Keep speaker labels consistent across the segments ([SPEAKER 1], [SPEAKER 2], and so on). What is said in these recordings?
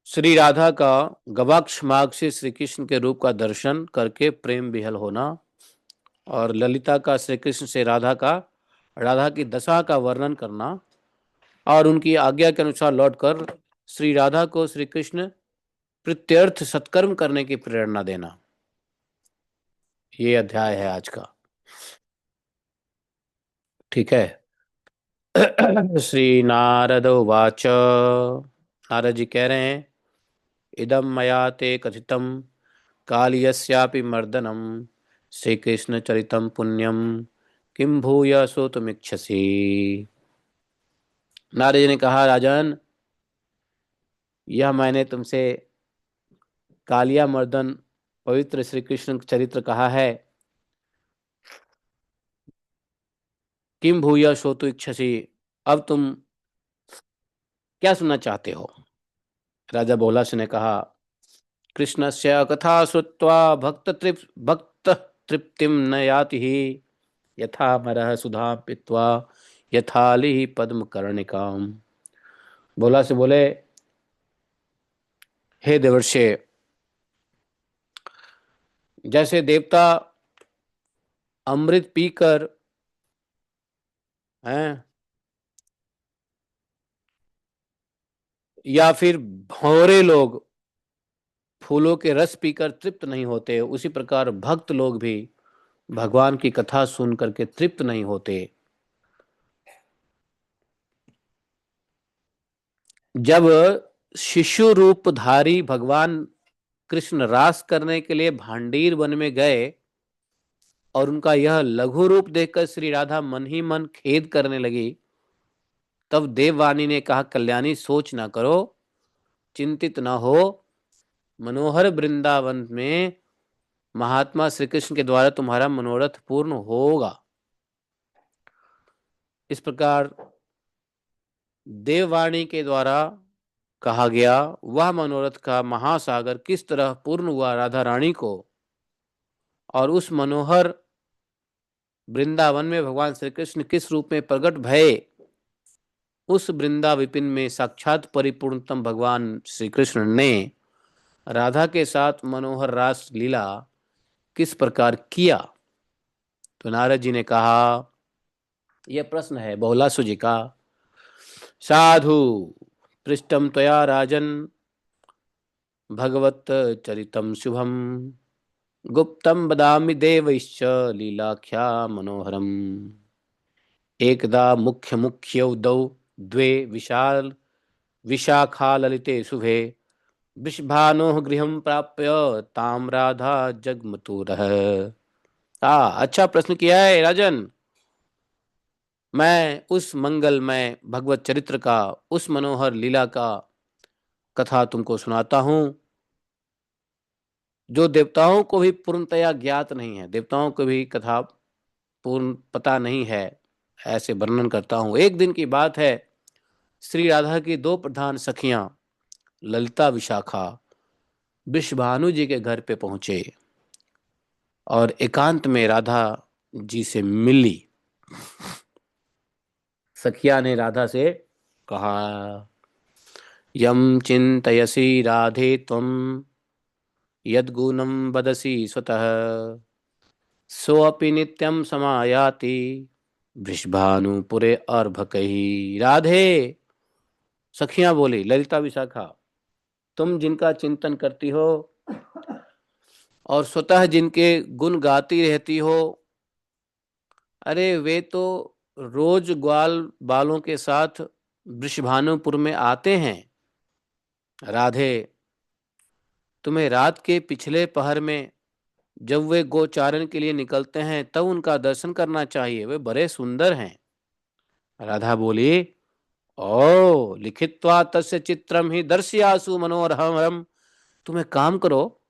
[SPEAKER 1] श्री राधा का गवाक्ष मार्ग से श्री कृष्ण के रूप का दर्शन करके प्रेम विहल होना, और ललिता का श्री कृष्ण से राधा की दशा का वर्णन करना, और उनकी आज्ञा के अनुसार लौटकर श्री राधा को श्री कृष्ण प्रत्यर्थ सत्कर्म करने की प्रेरणा देना। ये अध्याय है आज का। ठीक है। श्री नारद उवाच, नारद जी कह रहे हैं, इदम मया ते कथितम कालियस्यापि मर्दनम श्री कृष्ण चरितम पुण्यम किम भूय सोतुमिच्छसि। नारद जी ने कहा, राजन, यह मैंने तुमसे कालिया मर्दन पवित्र श्री कृष्ण चरित्र कहा है। किम भूय सोतु इच्छसि, अब तुम क्या सुनना चाहते हो? राजा बोला ने कहा, कृष्णस्य कथा श्रुत्वा भक्त तृप्तिम न याति ही, यथा मरः सुधा पीत्वा यथाली पद्म कर्णिकाम। बोले, हे देवर्षे, जैसे देवता अमृत पीकर हैं, या फिर भंवरे लोग फूलों के रस पीकर तृप्त नहीं होते, उसी प्रकार भक्त लोग भी भगवान की कथा सुन करके तृप्त नहीं होते। जब शिशु रूपधारी भगवान कृष्ण रास करने के लिए भांडीर वन में गए और उनका यह लघु रूप देखकर श्री राधा मन ही मन खेद करने लगी, तब देववाणी ने कहा, कल्याणी, सोच ना करो, चिंतित ना हो, मनोहर वृंदावन में महात्मा श्री कृष्ण के द्वारा तुम्हारा मनोरथ पूर्ण होगा। इस प्रकार देववाणी के द्वारा कहा गया वह मनोरथ का महासागर किस तरह पूर्ण हुआ राधा रानी को, और उस मनोहर वृंदावन में भगवान श्री कृष्ण किस रूप में प्रकट भये, उस वृंदा विपिन में साक्षात परिपूर्णतम भगवान श्री कृष्ण ने राधा के साथ मनोहर रास लीला किस प्रकार किया। तो नारद जी ने कहा, यह प्रश्न है बहुलासु जी का। साधु पृष्ठम त्वया राजन भगवत चरितम शुभम गुप्तम बदामि देवैश्च लीलाख्या मनोहरम। एकदा मुख्य मुख्य उदौ द्वे विशाल विशाखा ललिते शुभे वृषभानोः गृहं प्राप्य ताम राधा जगमतुरः। अच्छा प्रश्न किया है राजन। मैं उस मंगलमय भगवत चरित्र का, उस मनोहर लीला का कथा तुमको सुनाता हूं, जो देवताओं को भी पूर्णतया ज्ञात नहीं है, देवताओं को भी कथा पूर्ण पता नहीं है, ऐसे वर्णन करता हूं। एक दिन की बात है, श्री राधा की दो प्रधान सखियां ललिता विशाखा वृषभानु जी के घर पे पहुंचे और एकांत में राधा जी से मिली। सखिया ने राधा से कहा, यम चिंतयसि राधे त्वं यद्गुणं वदसि स्वतः सोऽपि नित्यं समायाति वृषभानुपुरे अर्भकैः। राधे, सखियां बोली, ललिता विशाखा, तुम जिनका चिंतन करती हो और स्वतः जिनके गुण गाती रहती हो, अरे वे तो रोज ग्वाल बालों के साथ वृषभानुपुर में आते हैं। राधे, तुम्हें रात के पिछले पहर में जब वे गोचारण के लिए निकलते हैं तब उनका दर्शन करना चाहिए, वे बड़े सुंदर हैं। राधा बोली, ओ लिखित्वा तस्य चित्रम ही दर्शयासु मनोहरम। तुम एक काम करो,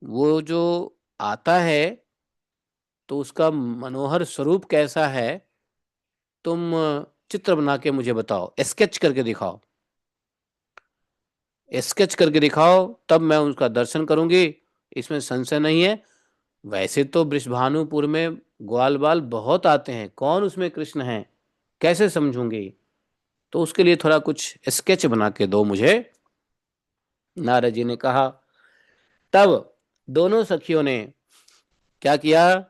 [SPEAKER 1] वो जो आता है तो उसका मनोहर स्वरूप कैसा है, तुम चित्र बना के मुझे बताओ, स्केच करके दिखाओ, स्केच करके दिखाओ, तब मैं उसका दर्शन करूंगी, इसमें संशय नहीं है। वैसे तो वृषभानुपुर में ग्वाल बाल बहुत आते हैं, कौन उसमें कृष्ण है, कैसे समझूंगी? तो उसके लिए थोड़ा कुछ स्केच बना के दो मुझे। नारद जी ने कहा। तब दोनों सखियों ने क्या किया,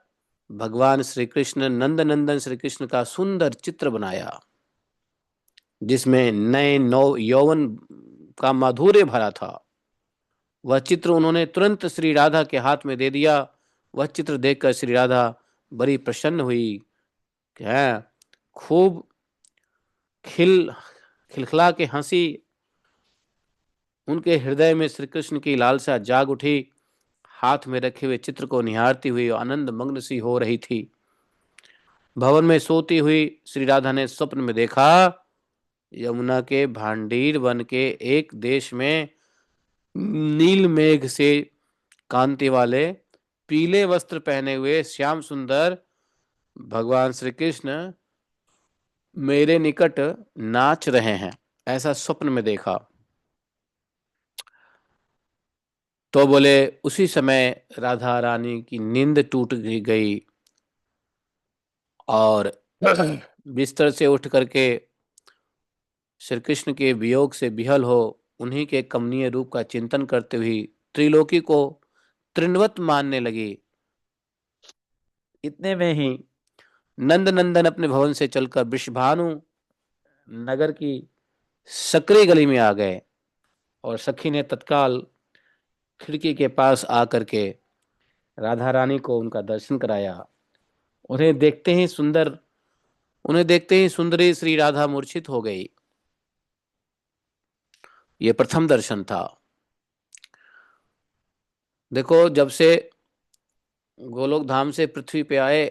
[SPEAKER 1] भगवान श्री कृष्ण, नंद नंदन श्री कृष्ण का सुंदर चित्र बनाया, जिसमें नए नौ यौवन का माधुर्य भरा था। वह चित्र उन्होंने तुरंत श्री राधा के हाथ में दे दिया। वह चित्र देखकर श्री राधा बड़ी प्रसन्न हुई। क्या खूब खिलखिला के हंसी। उनके हृदय में श्री कृष्ण की लालसा जाग उठी। हाथ में रखे हुए चित्र को निहारती हुई आनंद मग्न सी हो रही थी। भवन में सोती हुई श्री राधा ने स्वप्न में देखा, यमुना के भांडीर वन के एक देश में नील मेघ से कांति वाले पीले वस्त्र पहने हुए श्याम सुंदर भगवान श्री कृष्ण मेरे निकट नाच रहे हैं। ऐसा स्वप्न में देखा। तो बोले उसी समय राधा रानी की नींद टूट गई और बिस्तर से उठ करके श्री कृष्ण के वियोग से विहल हो उन्हीं के कमनीय रूप का चिंतन करते हुए त्रिलोकी को तृणवत मानने लगी। इतने में ही नंद नंदन अपने भवन से चलकर वृषभानु नगर की सकरी गली में आ गए और सखी ने तत्काल खिड़की के पास आकर के राधा रानी को उनका दर्शन कराया। उन्हें देखते ही सुंदरी श्री राधा मूर्छित हो गई। ये प्रथम दर्शन था। देखो, जब से गोलोक धाम से पृथ्वी पे आए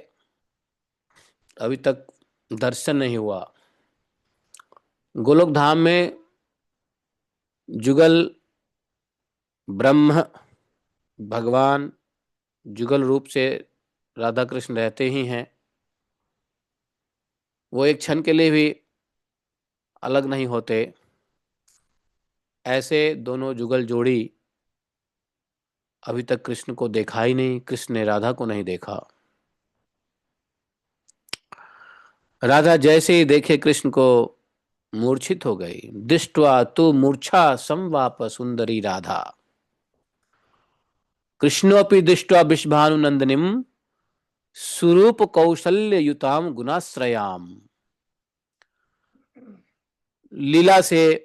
[SPEAKER 1] अभी तक दर्शन नहीं हुआ। गोलोक धाम में जुगल ब्रह्म भगवान जुगल रूप से राधा कृष्ण रहते ही हैं। वो एक क्षण के लिए भी अलग नहीं होते। ऐसे दोनों जुगल जोड़ी अभी तक कृष्ण को देखा ही नहीं, कृष्ण ने राधा को नहीं देखा। राधा जैसे ही देखे कृष्ण को मूर्छित हो गई। दृष्ट्वा तु मूर्छा संवाप सुंदरी राधा, कृष्णोपि दृष्ट्वा विश्वानुनंदनीम स्वरूप कौशल्य युताम गुणाश्रयाम। लीला से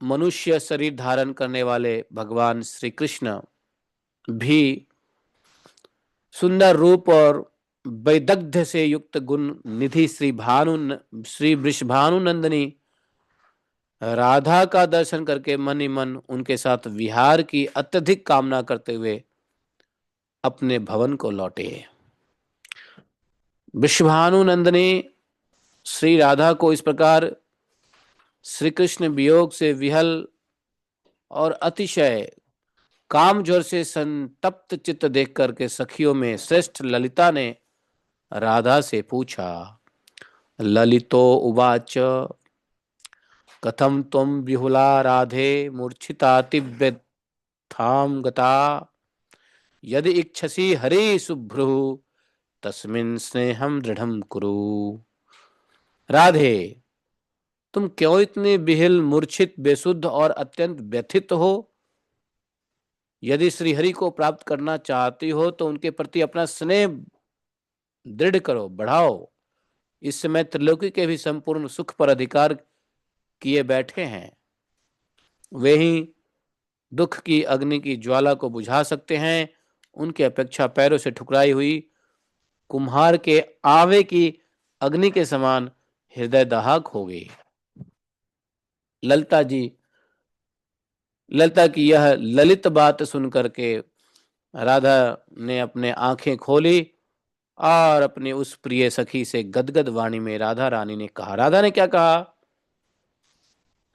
[SPEAKER 1] मनुष्य शरीर धारण करने वाले भगवान श्री कृष्ण भी सुंदर रूप और वैदग्ध्य से युक्त गुण निधि श्री वृषभानु नंदिनी राधा का दर्शन करके मन ही मन उनके साथ विहार की अत्यधिक कामना करते हुए अपने भवन को लौटे। वृषभानु नंदिनी श्री राधा को इस प्रकार श्री कृष्ण वियोग से विहल और अतिशय काम जोर से संतप्त चित्त देख करके सखियों में श्रेष्ठ ललिता ने राधा से पूछा। ललितो उवाच कथम त्वं विहुला राधे मूर्छितातिव्यथां गता, यदि इच्छसि हरि शुभ्रु तस्मिन् स्नेहं दृढ़ं कुरु। राधे, तुम क्यों इतने विहिल, मूर्छित, बेसुध और अत्यंत व्यथित हो? यदि श्रीहरि को प्राप्त करना चाहती हो तो उनके प्रति अपना स्नेह दृढ़ करो, बढ़ाओ। इस समय त्रिलोकी के भी संपूर्ण सुख पर अधिकार किए बैठे हैं। वे ही दुख की अग्नि की ज्वाला को बुझा सकते हैं। उनकी अपेक्षा पैरों से ठुकराई हुई कुम्हार के आवे की अग्नि के समान हृदय दाहक हो गई। ललिता की यह ललित बात सुनकर के राधा ने अपने आंखें खोली और अपनी उस प्रिय सखी से गदगद वाणी में राधा रानी ने कहा। राधा ने क्या कहा?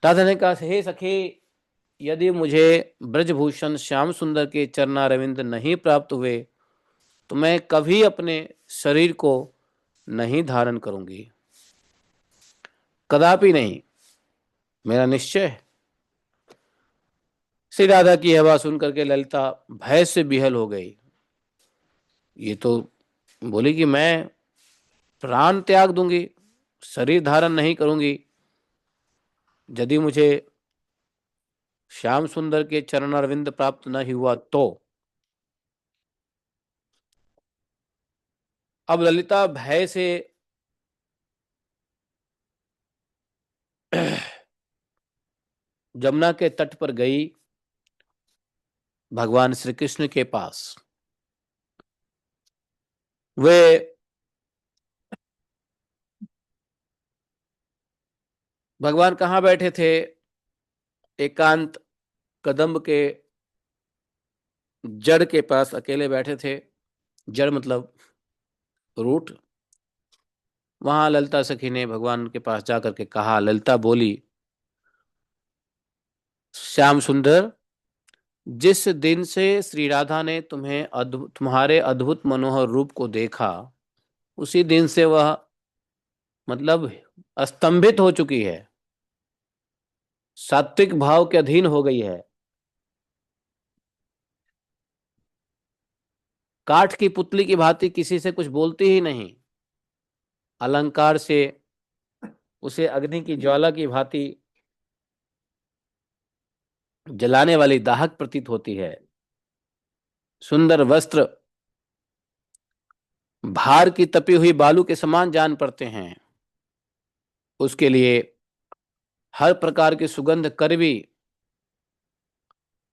[SPEAKER 1] राधा ने कहा, हे सखी, यदि मुझे ब्रजभूषण श्याम सुंदर के चरणारविंद नहीं प्राप्त हुए तो मैं कभी अपने शरीर को नहीं धारण करूंगी, कदापि नहीं, मेरा निश्चय है। श्री राधा की यह बात सुनकर के ललिता भय से विहल हो गई। ये तो बोली कि मैं प्राण त्याग दूंगी शरीर धारण नहीं करूंगी यदि मुझे श्याम सुंदर के चरणारविंद प्राप्त नहीं हुआ तो। अब ललिता भय से जमुना के तट पर गई भगवान श्री कृष्ण के पास। वे भगवान कहाँ बैठे थे? एकांत कदम्ब के जड़ के पास अकेले बैठे थे। जड़ मतलब रूट। वहां ललिता सखी ने भगवान के पास जाकर के कहा, ललिता बोली, श्याम सुंदर, जिस दिन से श्री राधा ने तुम्हारे अद्भुत मनोहर रूप को देखा, उसी दिन से वह मतलब स्तंभित हो चुकी है, सात्विक भाव के अधीन हो गई है। काठ की पुतली की भांति किसी से कुछ बोलती ही नहीं। अलंकार से उसे अग्नि की ज्वाला की भांति जलाने वाली दाहक प्रतीत होती है। सुंदर वस्त्र भार की तपी हुई बालू के समान जान पड़ते हैं। उसके लिए हर प्रकार की सुगंध कड़वी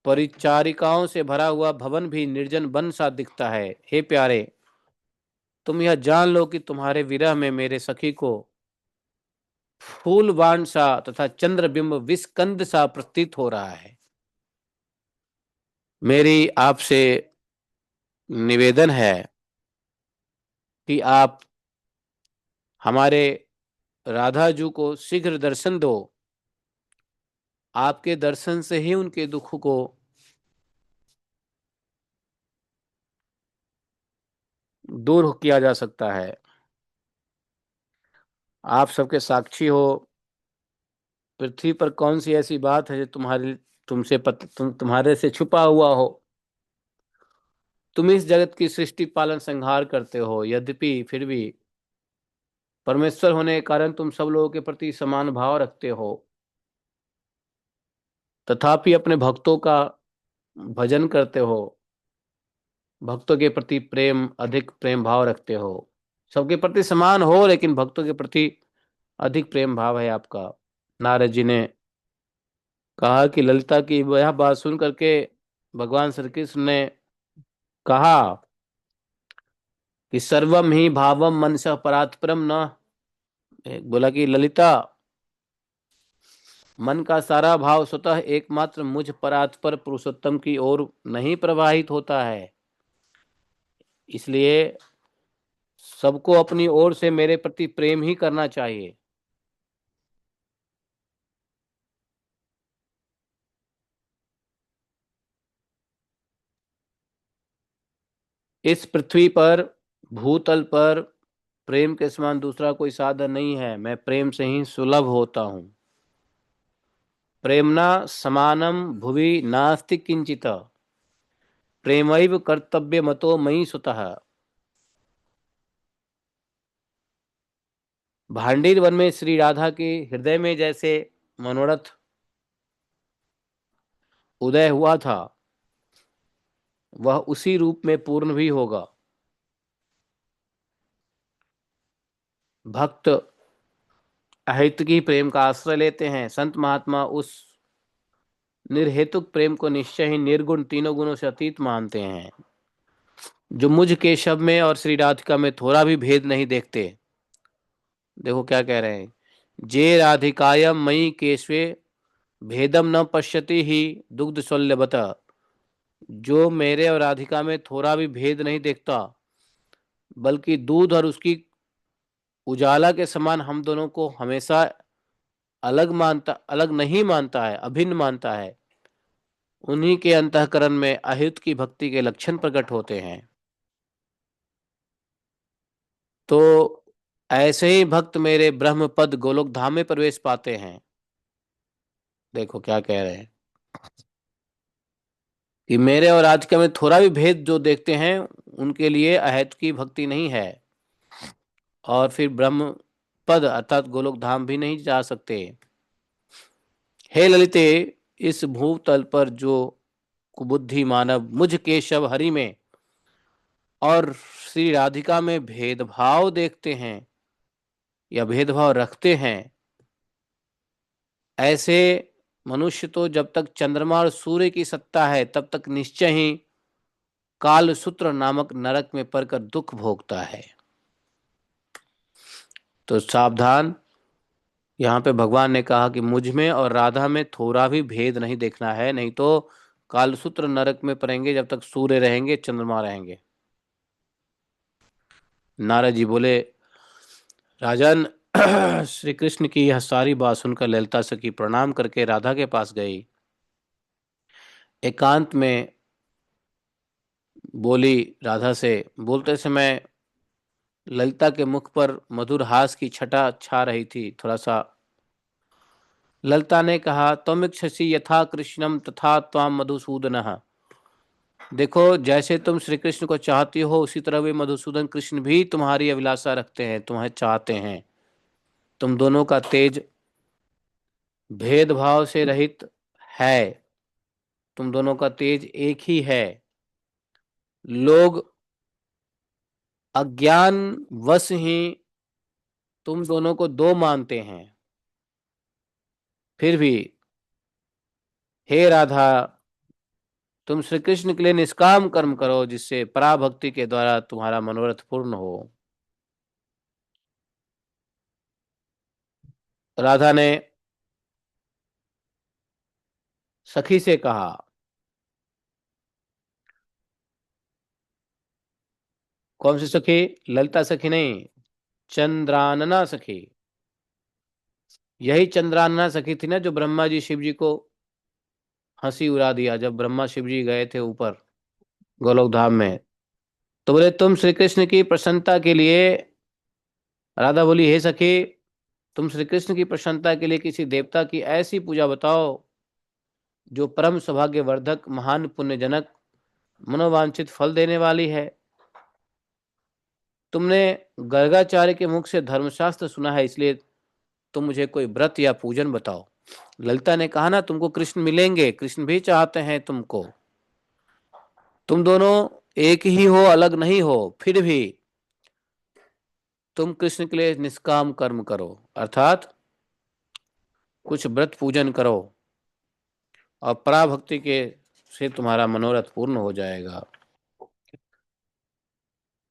[SPEAKER 1] परिचारिकाओं से भरा हुआ भवन भी निर्जन वन सा दिखता है। हे प्यारे, तुम यह जान लो कि तुम्हारे विरह में मेरे सखी को फूल बाण सा तथा चंद्रबिंब विस्कंद सा प्रतीत हो रहा है। मेरी आपसे निवेदन है कि आप हमारे राधाजू को शीघ्र दर्शन दो। आपके दर्शन से ही उनके दुख को दूर किया जा सकता है। आप सबके साक्षी हो, पृथ्वी पर कौन सी ऐसी बात है जो तुम्हारे से छुपा हुआ हो। तुम इस जगत की सृष्टि पालन संहार करते हो, यद्यपि फिर भी परमेश्वर होने के कारण तुम सब लोगों के प्रति समान भाव रखते हो, तथापि अपने भक्तों का भजन करते हो, भक्तों के प्रति प्रेम अधिक प्रेम भाव रखते हो। सबके प्रति समान हो लेकिन भक्तों के प्रति अधिक प्रेम भाव है आपका। नारद जी ने कहा कि ललिता की यह बात सुन करके भगवान श्री कृष्ण ने कहा कि सर्वम ही भावम मनसा परात्परम न। बोला कि ललिता, मन का सारा भाव स्वतः एकमात्र मुझ परात्पर पुरुषोत्तम की ओर नहीं प्रवाहित होता है, इसलिए सबको अपनी ओर से मेरे प्रति प्रेम ही करना चाहिए। इस पृथ्वी पर, भूतल पर प्रेम के समान दूसरा कोई साधन नहीं है। मैं प्रेम से ही सुलभ होता हूं। प्रेमना समानम भुवि नास्ति किंचित, प्रेमैव कर्तव्य मतो मयि सुतः। भांडीर वन में श्री राधा के हृदय में जैसे मनोरथ उदय हुआ था, वह उसी रूप में पूर्ण भी होगा। भक्त अहेतुकी प्रेम का आश्रय लेते हैं। संत महात्मा उस निर्हेतुक प्रेम को निश्चय ही निर्गुण तीनों गुणों से अतीत मानते हैं। जो मुझ केशव में और श्री राधिका में थोड़ा भी भेद नहीं देखते। देखो क्या कह रहे हैं, जे राधिकायम मयि केशवे भेदम न पश्यति ही दुग्ध शल्यबत। जो मेरे और राधिका में थोड़ा भी भेद नहीं देखता, बल्कि दूध और उसकी उजाला के समान हम दोनों को हमेशा अलग नहीं मानता है, अभिन्न मानता है, उन्हीं के अंतःकरण में अहित की भक्ति के लक्षण प्रकट होते हैं। तो ऐसे ही भक्त मेरे ब्रह्म पद गोलोक धाम में प्रवेश पाते हैं। देखो क्या कह रहे हैं कि मेरे और राधिका में थोड़ा भी भेद जो देखते हैं, उनके लिए अहैत की भक्ति नहीं है। और फिर ब्रह्म पद अर्थात गोलोक धाम भी नहीं जा सकते। हे ललिते, इस भूतल पर जो कुबुद्धि मानव मुझ केशव हरि में और श्री राधिका में भेदभाव देखते हैं या भेदभाव रखते हैं, ऐसे मनुष्य तो जब तक चंद्रमा और सूर्य की सत्ता है तब तक निश्चय ही कालसूत्र नामक नरक में पड़कर दुख भोगता है। तो सावधान, यहाँ पे भगवान ने कहा कि मुझ में और राधा में थोड़ा भी भेद नहीं देखना है, नहीं तो कालसूत्र नरक में पड़ेंगे जब तक सूर्य रहेंगे चंद्रमा रहेंगे। नारद जी बोले, राजन, श्री कृष्ण की यह सारी बात सुनकर ललिता सखी प्रणाम करके राधा के पास गई। एकांत में बोली राधा से, बोलते समय ललिता के मुख पर मधुर हास की छटा छा रही थी। थोड़ा सा ललिता ने कहा, त्वमिच्छसि यथा कृष्णम तथा त्वाम मधुसूदनः। देखो, जैसे तुम श्री कृष्ण को चाहती हो उसी तरह वे मधुसूदन कृष्ण भी तुम्हारी अभिलाषा रखते हैं, तुम्हें चाहते हैं। तुम दोनों का तेज भेदभाव से रहित है, तुम दोनों का तेज एक ही है। लोग अज्ञान वश ही तुम दोनों को दो मानते हैं। फिर भी हे राधा, तुम श्री कृष्ण के लिए निष्काम कर्म करो जिससे पराभक्ति के द्वारा तुम्हारा मनोरथ पूर्ण हो। राधा ने सखी से कहा, कौन सी सखी? ललिता सखी नहीं, चंद्रानना सखी। यही चंद्रानना सखी थी ना जो ब्रह्मा जी शिव जी को हंसी उड़ा दिया जब ब्रह्मा शिव जी गए थे ऊपर गोलोक धाम में। तो बोले, तुम श्री कृष्ण की प्रसन्नता के लिए, राधा बोली, हे सखी, तुम श्री कृष्ण की प्रसन्नता के लिए किसी देवता की ऐसी पूजा बताओ जो परम सौभाग्यवर्धक, महान पुण्यजनक, मनोवांछित फल देने वाली है। तुमने गर्गाचार्य के मुख से धर्मशास्त्र सुना है, इसलिए तुम मुझे कोई व्रत या पूजन बताओ। ललिता ने कहा ना, तुमको कृष्ण मिलेंगे, कृष्ण भी चाहते हैं तुमको, तुम दोनों एक ही हो, अलग नहीं हो, फिर भी तुम कृष्ण के लिए निष्काम कर्म करो, अर्थात कुछ व्रत पूजन करो और पराभक्ति के से तुम्हारा मनोरथ पूर्ण हो जाएगा।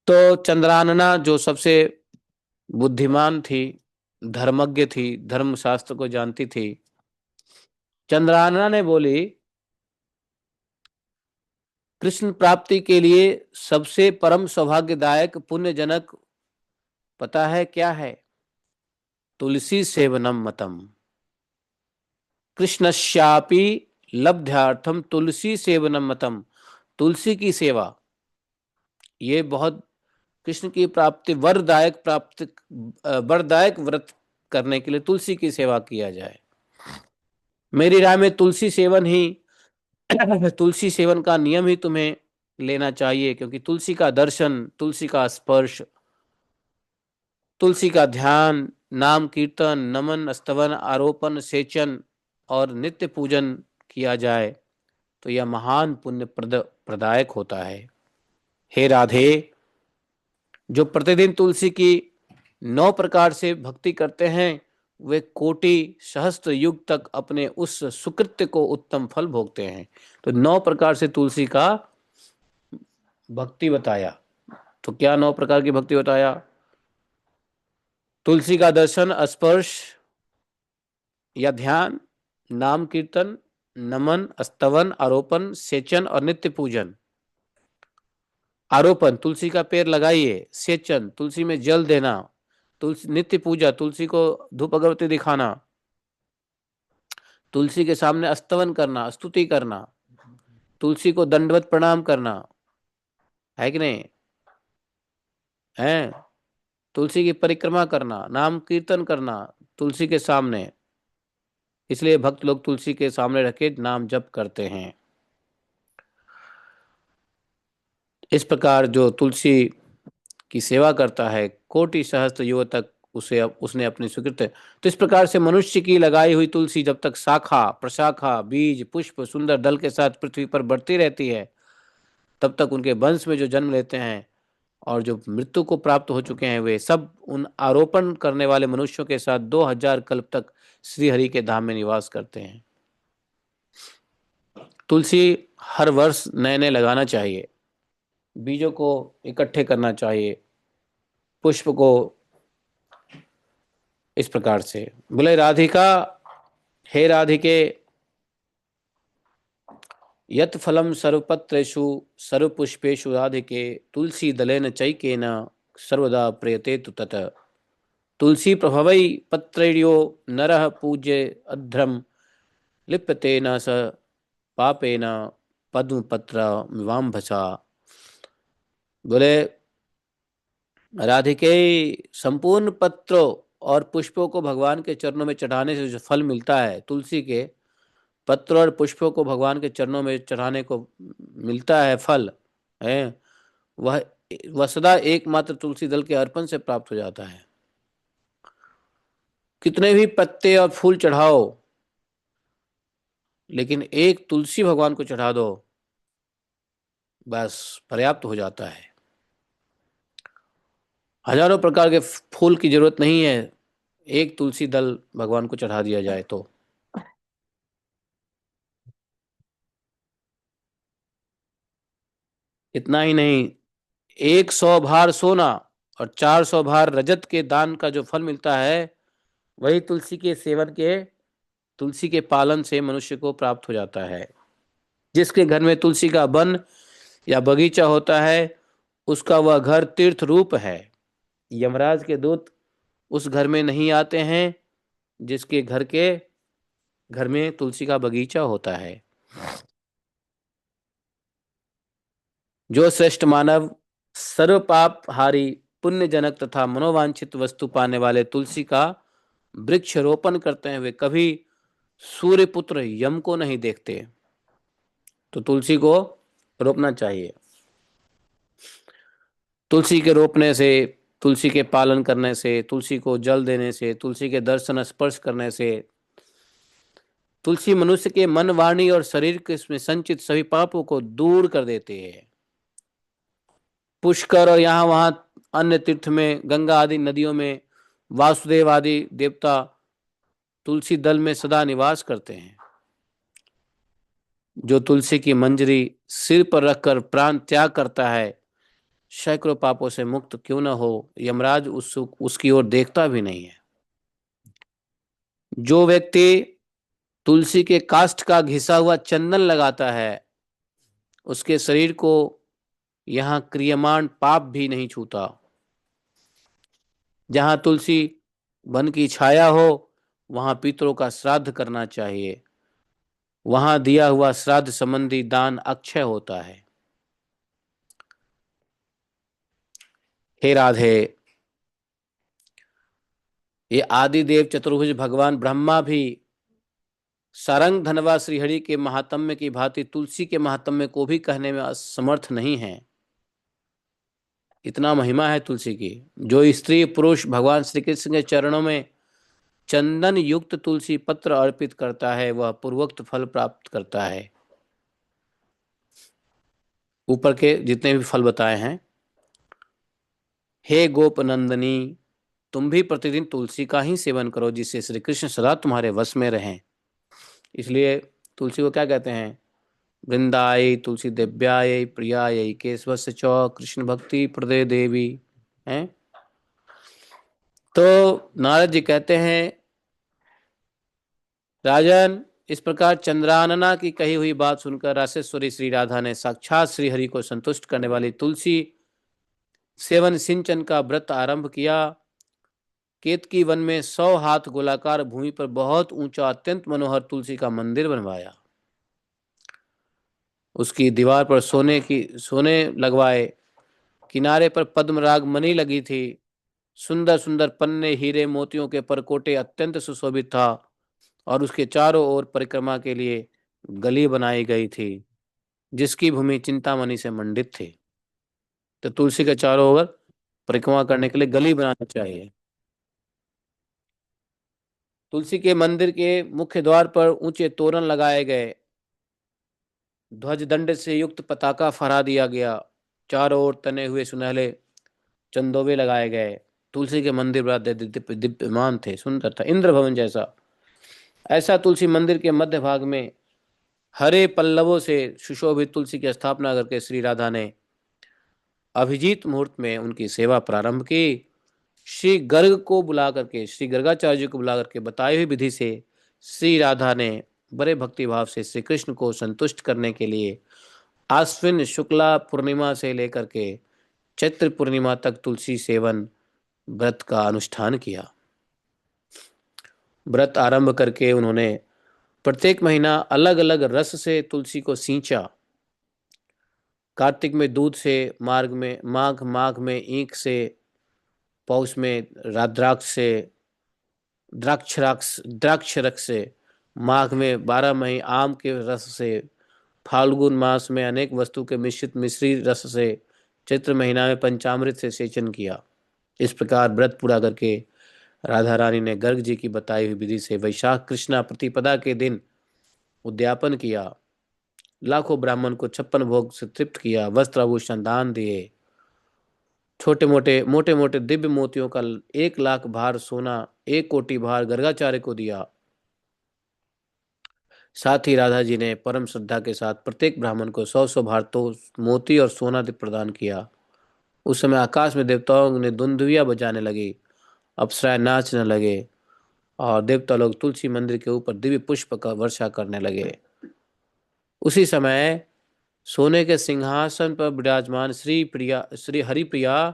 [SPEAKER 1] तो चंद्रानना जो सबसे बुद्धिमान थी, धर्मज्ञ थी, धर्मशास्त्र को जानती थी, चंद्रानना ने बोली, कृष्ण प्राप्ति के लिए सबसे परम सौभाग्यदायक पुण्यजनक पता है क्या है? तुलसी सेवनम मतम। कृष्णश्यापि लब्ध्यार्थम तुलसी सेवनम मतम। तुलसी की सेवा, ये बहुत कृष्ण की प्राप्ति वरदायक, प्राप्ति वरदायक व्रत करने के लिए तुलसी की सेवा किया जाए। मेरी राय में तुलसी सेवन ही तुलसी सेवन का नियम ही तुम्हें लेना चाहिए, क्योंकि तुलसी का दर्शन, तुलसी का स्पर्श, तुलसी का ध्यान, नाम कीर्तन, नमन, स्तवन, आरोपण, सेचन और नित्य पूजन किया जाए तो यह महान पुण्य प्रदायक होता है। हे राधे, जो प्रतिदिन तुलसी की 9 प्रकार से भक्ति करते हैं वे कोटि सहस्त्र युग तक अपने उस सुकृत्य को उत्तम फल भोगते हैं। तो 9 प्रकार से तुलसी का भक्ति बताया। तो क्या 9 प्रकार की भक्ति बताया? तुलसी का दर्शन, स्पर्श या ध्यान, नाम कीर्तन, नमन, स्तवन, आरोपण, सेचन और नित्य पूजन। आरोपण, तुलसी का पेड़ लगाइए। सेचन, तुलसी में जल देना। तुलसी नित्य पूजा, तुलसी को धूप अगरबत्ती दिखाना। तुलसी के सामने स्तवन करना, स्तुति करना, तुलसी को दंडवत प्रणाम करना, है कि नहीं? है। तुलसी की परिक्रमा करना, नाम कीर्तन करना तुलसी के सामने, इसलिए भक्त लोग तुलसी के सामने रख के नाम जप करते हैं। इस प्रकार जो तुलसी की सेवा करता है कोटि सहस्त्र युग तक उसे उसने अपनी स्वीकृत। तो इस प्रकार से मनुष्य की लगाई हुई तुलसी जब तक शाखा प्रशाखा बीज पुष्प सुंदर दल के साथ पृथ्वी पर बढ़ती रहती है, तब तक उनके वंश में जो जन्म लेते हैं और जो मृत्यु को प्राप्त हो चुके हैं, वे सब उन आरोपण करने वाले मनुष्यों के साथ 2000 कल्प तक श्री हरि के धाम में निवास करते हैं। तुलसी हर वर्ष नए नए लगाना चाहिए, बीजों को इकट्ठे करना चाहिए, पुष्प को इस प्रकार से। बोले राधिका, हे राधिके, यत फलम सर्वपत्रेषु सर्वपुष्पेषु राधिके तुलसी दलेन चैकेन सर्वदा प्रियते तु तत्। तुलसी प्रभवै पत्रैर्यो नरः पूज्य अध्रम लिप्यते न स पापेन पद्मपत्र विवाम्भसा। बोले राधिके, संपूर्ण पत्रों और पुष्पों को भगवान के चरणों में चढ़ाने से जो फल मिलता है, तुलसी के पत्र और पुष्पों को भगवान के चरणों में चढ़ाने को मिलता है फल है, वह सदा एकमात्र तुलसी दल के अर्पण से प्राप्त हो जाता है। कितने भी पत्ते और फूल चढ़ाओ, लेकिन एक तुलसी भगवान को चढ़ा दो, बस पर्याप्त हो जाता है। हजारों प्रकार के फूल की जरूरत नहीं है, एक तुलसी दल भगवान को चढ़ा दिया जाए तो। इतना ही नहीं, 100 भार सोना और 400 भार रजत के दान का जो फल मिलता है, वही तुलसी के सेवन के, तुलसी के पालन से मनुष्य को प्राप्त हो जाता है। जिसके घर में तुलसी का वन या बगीचा होता है, उसका वह घर तीर्थ रूप है। यमराज के दूत उस घर में नहीं आते हैं जिसके घर में तुलसी का बगीचा होता है। जो श्रेष्ठ मानव सर्व पाप हारी पुण्यजनक तथा मनोवांछित वस्तु पाने वाले तुलसी का वृक्ष रोपण करते हैं, वे कभी सूर्यपुत्र यम को नहीं देखते। तो तुलसी को रोपना चाहिए। तुलसी के रोपने से, तुलसी के पालन करने से, तुलसी को जल देने से, तुलसी के दर्शन स्पर्श करने से, तुलसी मनुष्य के मन वाणी और शरीर के में संचित सभी पापों को दूर कर देते हैं। पुष्कर और यहाँ वहां अन्य तीर्थ में, गंगा आदि नदियों में वासुदेव आदि देवता तुलसी दल में सदा निवास करते हैं। जो तुलसी की मंजरी सिर पर रखकर प्राण त्याग करता है, सैकड़ों पापों से मुक्त क्यों न हो, यमराज उसकी ओर देखता भी नहीं है। जो व्यक्ति तुलसी के काष्ठ का घिसा हुआ चंदन लगाता है, उसके शरीर को यहाँ क्रियमाण पाप भी नहीं छूता। जहां तुलसी वन की छाया हो, वहां पितरों का श्राद्ध करना चाहिए। वहां दिया हुआ श्राद्ध संबंधी दान अक्षय होता है। हे राधे, ये आदिदेव चतुर्भुज भगवान ब्रह्मा भी सारंग धनवा श्रीहरि के महात्म्य की भांति तुलसी के महात्म्य को भी कहने में असमर्थ नहीं है। इतना महिमा है तुलसी की। जो स्त्री पुरुष भगवान श्री कृष्ण के चरणों में चंदन युक्त तुलसी पत्र अर्पित करता है, वह पूर्वोक्त फल प्राप्त करता है। ऊपर के जितने भी फल बताए हैं। हे गोप नंदनी, तुम भी प्रतिदिन तुलसी का ही सेवन करो, जिससे श्री कृष्ण सदा तुम्हारे वश में रहें। इसलिए तुलसी को क्या कहते हैं? वृंदाई तुलसी दिव्याय प्रियाय केशवस्य च कृष्ण भक्ति प्रदे देवी हैं। तो नारद जी कहते हैं, राजन, इस प्रकार चंद्रानना की कही हुई बात सुनकर रासेश्वरी श्री राधा ने साक्षात श्री हरि को संतुष्ट करने वाली तुलसी सेवन सिंचन का व्रत आरंभ किया। केतकी वन में 100 हाथ गोलाकार भूमि पर बहुत ऊंचा अत्यंत मनोहर तुलसी का मंदिर बनवाया। उसकी दीवार पर सोने लगवाए। किनारे पर पद्मराग मणि लगी थी। सुंदर सुंदर पन्ने हीरे मोतियों के परकोटे अत्यंत सुशोभित था, और उसके चारों ओर परिक्रमा के लिए गली बनाई गई थी, जिसकी भूमि चिंतामणि से मंडित थी। तो तुलसी के चारों ओर परिक्रमा करने के लिए गली बनानी चाहिए। तुलसी के मंदिर के मुख्य द्वार पर ऊंचे तोरण लगाए गए, ध्वज दंड से युक्त पताका फहरा दिया गया, चारों ओर तने हुए सुनहले चंदोवे लगाए गए। तुलसी के मंदिर बड़ा दिव्यमान थे, सुंदर था, इंद्र भवन जैसा। ऐसा तुलसी मंदिर के मध्य भाग में हरे पल्लवों से सुशोभित तुलसी की स्थापना करके श्री राधा ने अभिजीत मुहूर्त में उनकी सेवा प्रारंभ की। श्री गर्ग को बुला करके, श्री गर्गाचार्य जी को बुला करके बताई हुई विधि से श्री राधा ने बड़े भक्ति भाव से श्री कृष्ण को संतुष्ट करने के लिए आश्विन शुक्ला पूर्णिमा से लेकर के चैत्र पूर्णिमा तक तुलसी सेवन व्रत का अनुष्ठान किया। व्रत आरंभ करके उन्होंने प्रत्येक महीना अलग अलग रस से तुलसी को सींचा। कार्तिक में दूध से, माघ में ईख से, पौष में राद्राक्ष से, द्राक्ष रस से, माघ में 12 मही आम के रस से, फाल्गुन मास में अनेक वस्तु के मिश्रित मिश्री रस से, चैत्र महीना में पंचामृत से सेचन किया। इस प्रकार व्रत पूरा करके राधा रानी ने गर्ग जी की बताई हुई विधि से वैशाख कृष्णा प्रतिपदा के दिन उद्यापन किया। लाखों ब्राह्मण को 56 भोग से तृप्त किया, वस्त्र आभूषण दान दिए। मोटे मोटे दिव्य मोतियों का 1 लाख भार सोना, 1 कोटि भार गर्गाचार्य को दिया। साथ ही राधा जी ने परम श्रद्धा के साथ प्रत्येक ब्राह्मण को 100 भार तो मोती और सोना प्रदान किया। उस समय आकाश में देवताओं ने दुंदुभियां बजाने लगी, अप्सराएं नाचने लगे और देवता लोग तुलसी मंदिर के ऊपर दिव्य पुष्प का वर्षा करने लगे। उसी समय सोने के सिंहासन पर विराजमान श्री हरिप्रिया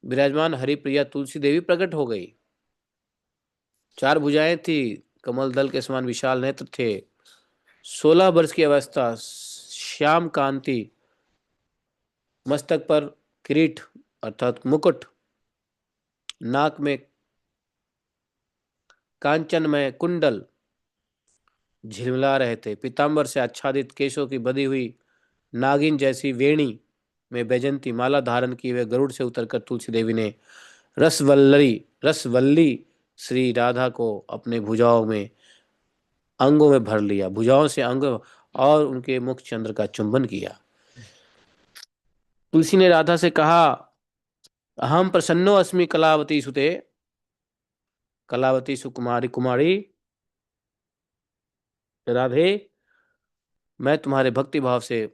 [SPEAKER 1] विराजमान हरिप्रिया तुलसी देवी प्रकट हो गई। 4 भुजाएं थी, कमल दल के समान विशाल नेत्र थे, 16 वर्ष की अवस्था, श्याम कांति, मस्तक पर किरीट अर्थात मुकुट, नाक में कांचनमय कुंडल झिलमिला रहे थे, पीतांबर से आच्छादित केशों की बधी हुई नागिन जैसी वेणी में बैजंती माला धारण की वे गरुड़ से उतरकर तुलसी देवी ने रसवल्ली श्री राधा को अपने भुजाओं में अंगों में भर लिया, भुजाओं से अंग और उनके मुख चंद्र का चुंबन किया। तुलसी ने राधा से कहा, अहम प्रसन्नो अस्मि कलावती सुते, कलावती सुकुमारी कुमारी राधे, मैं तुम्हारे भक्ति भाव से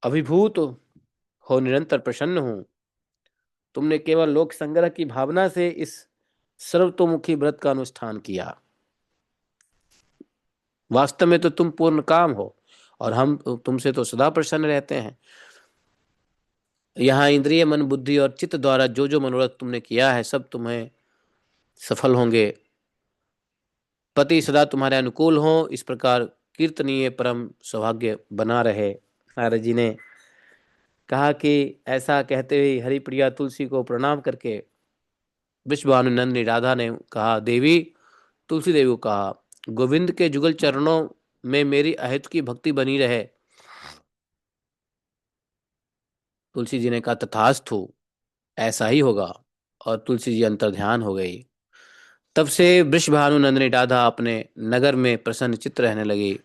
[SPEAKER 1] अभिभूत हो निरंतर प्रसन्न हूं। तुमने केवल लोक संग्रह की भावना से इस सर्वतोमुखी व्रत का अनुष्ठान किया, वास्तव में तो तुम पूर्ण काम हो और हम तुमसे तो सदा प्रसन्न रहते हैं। यहाँ इंद्रिय मन बुद्धि और चित्त द्वारा जो जो मनोरथ तुमने किया है सब तुम्हें सफल होंगे। पति सदा तुम्हारे अनुकूल हो, इस प्रकार कीर्तनीय परम सौभाग्य बना रहे। नारद जी ने कहा कि ऐसा कहते हुए हरिप्रिया तुलसी को प्रणाम करके विश्वानुनंदिनी राधा ने कहा, देवी तुलसी देवी को कहा, गोविंद के जुगल चरणों में मेरी अहित की भक्ति बनी रहे। तुलसी जी ने कहा, तथास्तु, ऐसा ही होगा। और तुलसी जी अंतर्ध्यान हो गई। तब से वृषभानुनंदिनी राधा अपने नगर में प्रसन्न चित्त रहने लगी।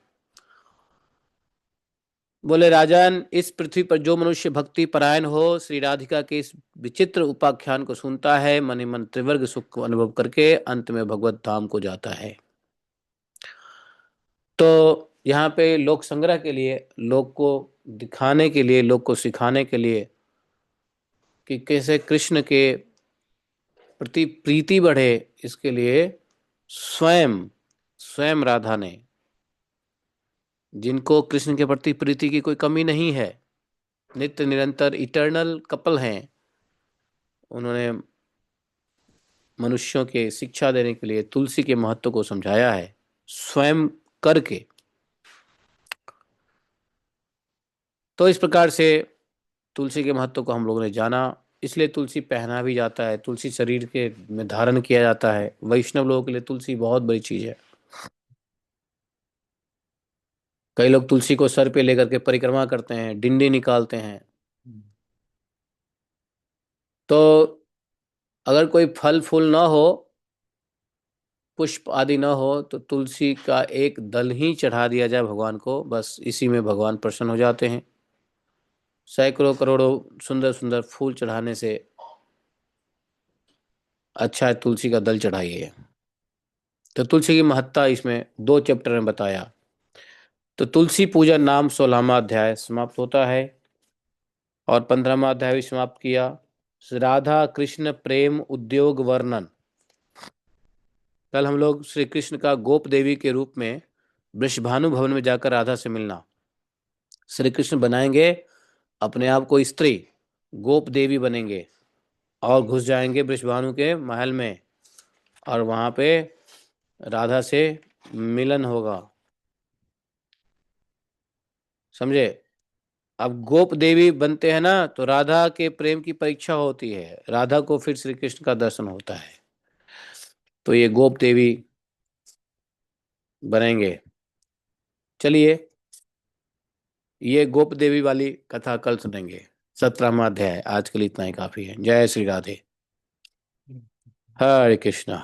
[SPEAKER 1] बोले, राजन, इस पृथ्वी पर जो मनुष्य भक्ति परायण हो, श्री राधिका के इस विचित्र उपाख्यान को सुनता है, मन ही मन त्रिवर्ग सुख को अनुभव करके अंत में भगवत धाम को जाता है। तो यहाँ पे लोक संग्रह के लिए, लोक को दिखाने के लिए, लोक को सिखाने के लिए कि कैसे कृष्ण के प्रति प्रीति बढ़े, इसके लिए स्वयं स्वयं राधा ने, जिनको कृष्ण के प्रति प्रीति की कोई कमी नहीं है, नित्य निरंतर इटर्नल कपल हैं, उन्होंने मनुष्यों के शिक्षा देने के लिए तुलसी के महत्व को समझाया है स्वयं करके। तो इस प्रकार से तुलसी के महत्व को हम लोगों ने जाना। इसलिए तुलसी पहना भी जाता है, तुलसी शरीर के में धारण किया जाता है। वैष्णव लोगों के लिए तुलसी बहुत बड़ी चीज है। कई लोग तुलसी को सर पे लेकर के परिक्रमा करते हैं, डिंडी निकालते हैं। तो अगर कोई फल फूल ना हो, पुष्प आदि न हो तो तुलसी का एक दल ही चढ़ा दिया जाए भगवान को, बस इसी में भगवान प्रसन्न हो जाते हैं। सैकड़ों करोड़ों सुंदर सुंदर फूल चढ़ाने से अच्छा है तुलसी का दल चढ़ाइए। तो तुलसी की महत्ता इसमें 2 चैप्टर में बताया। तो तुलसी पूजा नाम 16वां अध्याय समाप्त होता है और 15वां अध्याय भी समाप्त किया। राधा कृष्ण प्रेम उद्योग वर्णन। कल हम लोग श्री कृष्ण का गोप देवी के रूप में वृषभानु भवन में जाकर राधा से मिलना। श्री कृष्ण बनाएंगे अपने आप को स्त्री, गोप देवी बनेंगे और घुस जाएंगे वृषभानु के महल में, और वहां पे राधा से मिलन होगा। समझे? अब गोप देवी बनते हैं ना, तो राधा के प्रेम की परीक्षा होती है, राधा को फिर श्री कृष्ण का दर्शन होता है। तो ये गोप देवी बनेंगे। चलिए, ये गोप देवी वाली कथा कल सुनेंगे। 17वां अध्याय। आज के लिए इतना ही काफी है। जय श्री राधे। हरे कृष्णा।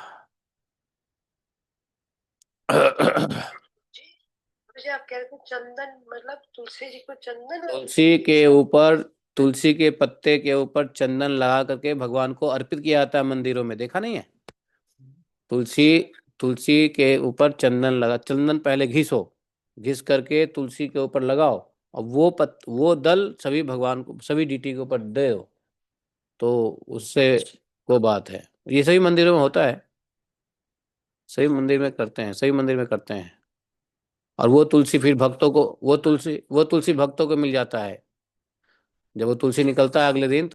[SPEAKER 2] मुझे आप कह रहे थे चंदन, मतलब तुलसी जी को चंदन,
[SPEAKER 1] तुलसी के ऊपर, तुलसी के पत्ते के ऊपर चंदन लगा करके भगवान को अर्पित किया जाता है मंदिरों में, देखा नहीं है? तुलसी, तुलसी के ऊपर चंदन लगा, चंदन पहले घिसो, घिस करके तुलसी के ऊपर लगाओ, और वो दल सभी भगवान को, सभी डीटी के ऊपर दे दो, तो उससे वो बात है। ये सभी मंदिरों में होता है, सभी मंदिर में करते हैं, सभी मंदिर में करते हैं। और वो तुलसी फिर भक्तों को, वो तुलसी भक्तों को मिल जाता है। जब वो तुलसी निकलता है अगले दिन,